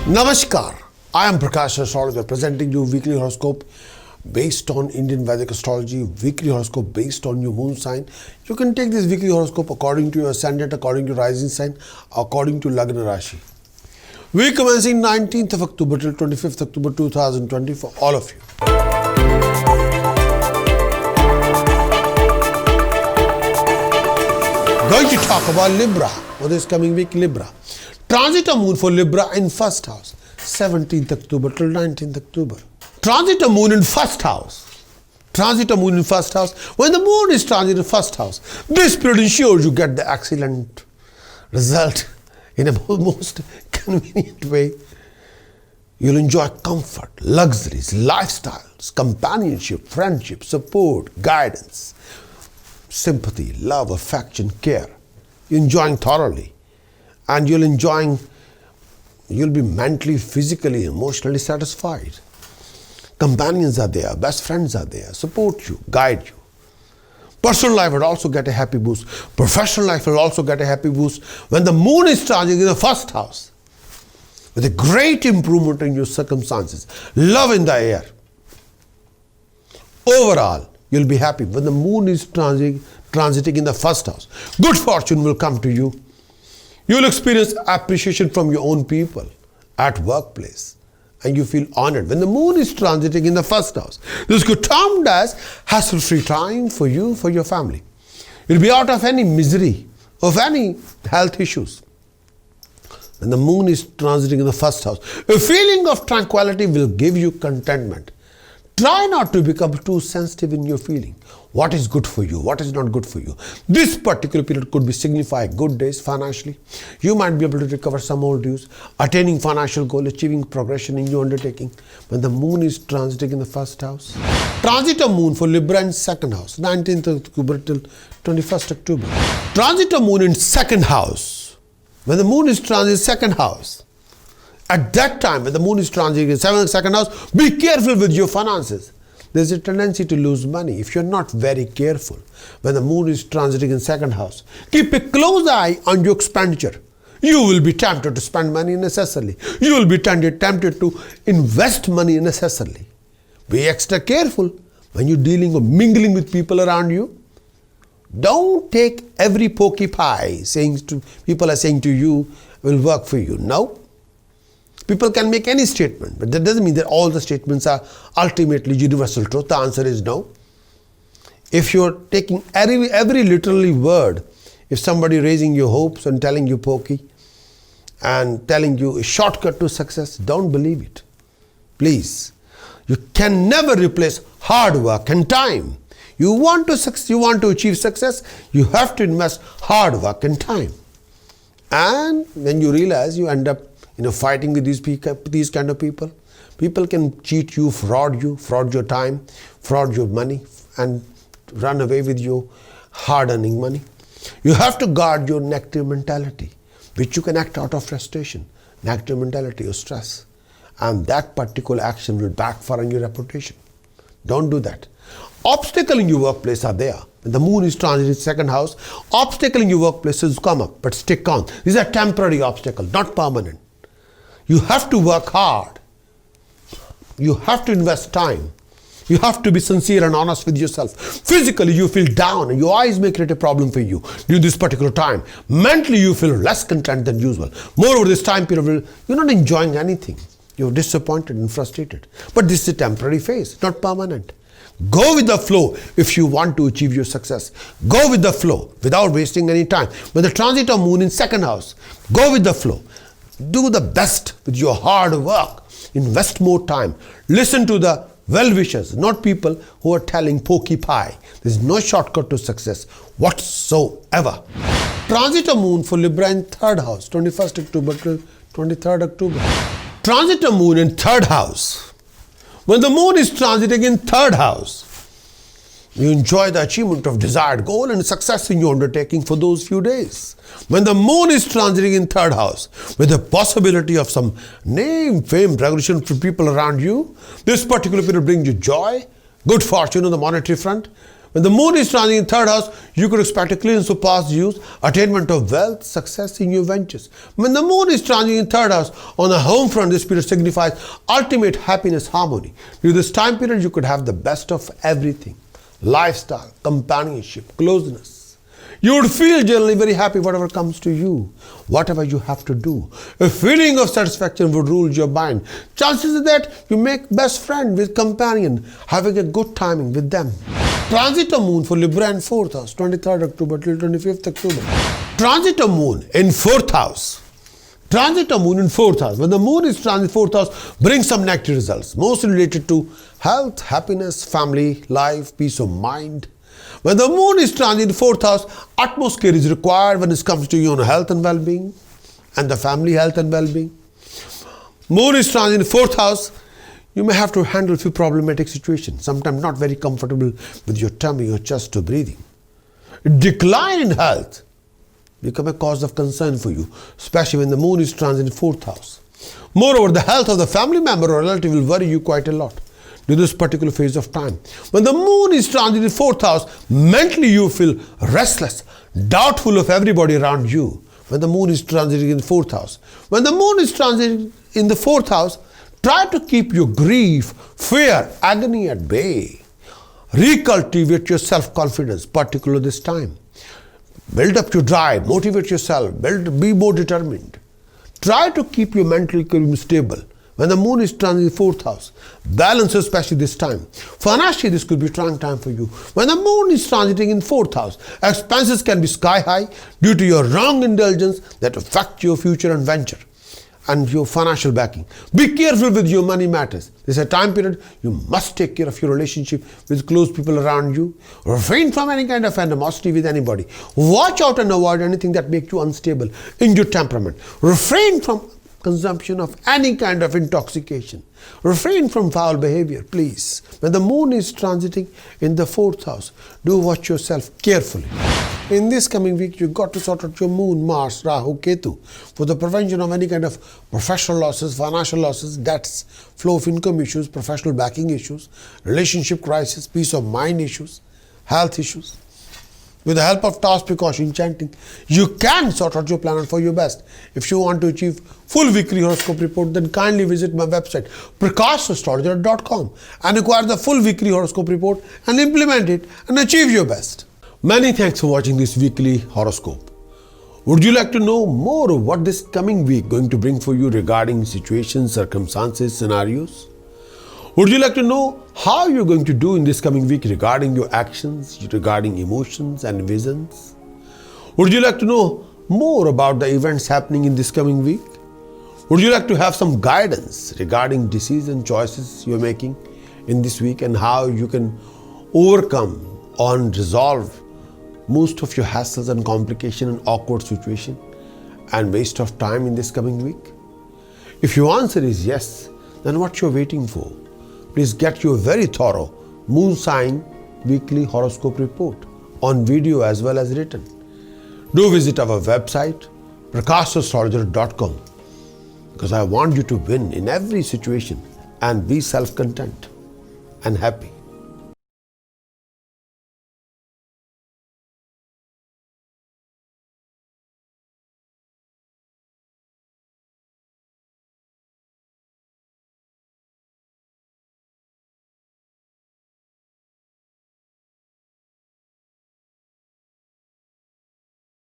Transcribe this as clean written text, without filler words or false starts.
Namaskar, I am Prakash Astrologer presenting you weekly horoscope based on Indian Vedic astrology, weekly horoscope based on your moon sign. You can take this weekly horoscope according to your ascendant, according to rising sign, according to Lagna Rashi. We commencing 19th of October till 25th October 2020 for all of you. Going to talk about Libra for this coming week. Libra. Transit of moon for Libra in first house, 17th October till 19th October. Transit of moon in first house. Transit of moon in first house. When the moon is transit in first house, this period ensures you get the excellent result in a most convenient way. You'll enjoy comfort, luxuries, lifestyles, companionship, friendship, support, guidance, sympathy, love, affection, care. You're enjoying thoroughly. And you'll be mentally, physically, emotionally satisfied. Companions are there, best friends are there, support you, guide you. Personal life will also get a happy boost. Professional life will also get a happy boost when the moon is transiting in the first house, with a great improvement in your circumstances. Love in the air. Overall, you'll be happy when the moon is transiting in the first house. Good fortune will come to you. You will experience appreciation from your own people at workplace, and you feel honored when the moon is transiting in the first house. This could termed as hassle-free time for you, for your family. You'll be out of any misery, of any health issues. When the moon is transiting in the first house, a feeling of tranquility will give you contentment. Try not to become too sensitive in your feeling. What is good for you? What is not good for you? This particular period could be signify good days financially. You might be able to recover some old dues, attaining financial goal, achieving progression in your undertaking. When the moon is transiting in the first house. Transit of moon for Libra in second house, 19th October till 21st October. Transit of moon in second house. When the moon is transiting second house. At that time, when the moon is transiting in second house, be careful with your finances. There's a tendency to lose money if you're not very careful. When the moon is transiting in second house, keep a close eye on your expenditure. You will be tempted to spend money unnecessarily. You will be tempted to invest money unnecessarily. Be extra careful when you're dealing or mingling with people around you. Don't take every pokey pie people are saying to you will work for you. No. People can make any statement, but that doesn't mean that all the statements are ultimately universal truth. The answer is no. If you're taking every literally word, if somebody raising your hopes and telling you pokey and telling you a shortcut to success, don't believe it. Please. You can never replace hard work and time. You want to achieve success, you have to invest hard work and time. And when you realize you end up fighting with these kind of people. People can cheat you, fraud your time, fraud your money, and run away with your hard-earning money. You have to guard your negative mentality, which you can act out of frustration, negative mentality or stress. And that particular action will backfire on your reputation. Don't do that. Obstacles in your workplace are there. When the moon is transiting second house, obstacles in your workplaces come up, but stick on. These are temporary obstacles, not permanent. You have to work hard. You have to invest time. You have to be sincere and honest with yourself. Physically, you feel down and your eyes may create a problem for you during this particular time. Mentally, you feel less content than usual. Moreover, this time period, you're not enjoying anything. You're disappointed and frustrated. But this is a temporary phase, not permanent. Go with the flow if you want to achieve your success. Go with the flow without wasting any time. When the transit of moon in second house, go with the flow. Do the best with your hard work. Invest more time. Listen to the well-wishers, not people who are telling pokey pie. There's no shortcut to success whatsoever. Transit of moon for Libra in third house, 21st October to 23rd October. Transit of moon in third house. When the moon is transiting in third house, you enjoy the achievement of desired goal and success in your undertaking for those few days. When the moon is transiting in third house, with the possibility of some name, fame, recognition from people around you, this particular period brings you joy, good fortune on the monetary front, When the moon is transiting in third house, you could expect a clearance of past use, attainment of wealth, success in your ventures. When the moon is transiting in third house, on the home front, this period signifies ultimate happiness, harmony. During this time period, you could have the best of everything: lifestyle, companionship, closeness. You would feel generally very happy whatever comes to you, whatever you have to do. A feeling of satisfaction would rule your mind. Chances are that you make best friend with companion, having a good timing with them. Transit of moon for Libra in 4th house, 23rd October till 25th October. Transit of moon in 4th house. Transit of moon in 4th house. When the moon is transit 4th house, brings some negative results, mostly related to health, happiness, family, life, peace of mind. When the moon is transit in 4th house, utmost care is required when it comes to your own health and well-being and the family health and well-being. Moon is transit in 4th house, you may have to handle a few problematic situations, sometimes not very comfortable with your tummy or chest or breathing. Decline in health become a cause of concern for you, especially when the moon is transit in 4th house. Moreover, the health of the family member or relative will worry you quite a lot during this particular phase of time. When the moon is transit in 4th house, mentally you feel restless, doubtful of everybody around you. When the moon is transiting in the 4th house. When the moon is transiting in the 4th house, try to keep your grief, fear, agony at bay. Recultivate your self-confidence, particularly this time. Build up your drive, motivate yourself, be more determined. Try to keep your mental equilibrium stable. When the moon is transiting in the 4th house, balance especially this time. Financially, this could be a trying time for you. When the moon is transiting in 4th house, expenses can be sky high due to your wrong indulgence that affect your future and venture and your financial backing. Be careful with your money matters. This is a time period you must take care of your relationship with close people around you. Refrain from any kind of animosity with anybody. Watch out and avoid anything that makes you unstable in your temperament. Refrain from consumption of any kind of intoxication. Refrain from foul behavior, please. When the moon is transiting in the 4th house, do watch yourself carefully. In this coming week, you've got to sort out your moon, Mars, Rahu, Ketu for the prevention of any kind of professional losses, financial losses, debts, flow of income issues, professional backing issues, relationship crisis, peace of mind issues, health issues. With the help of task precaution chanting, you can sort out your planet for your best. If you want to achieve full weekly horoscope report, then kindly visit my website prakashastrologer.com and acquire the full weekly horoscope report and implement it and achieve your best. Many thanks for watching this weekly horoscope. Would you like to know more of what this coming week going to bring for you regarding situations, circumstances, scenarios? Would you like to know how you're going to do in this coming week regarding your actions, regarding emotions and visions? Would you like to know more about the events happening in this coming week? Would you like to have some guidance regarding decision choices you're making in this week and how you can overcome and resolve most of your hassles and complication and awkward situation and waste of time in this coming week? If your answer is yes, then what you're waiting for? Please get your very thorough moon sign weekly horoscope report on video as well as written. Do visit our website prakashastrologer.com because I want you to win in every situation and be self-content and happy.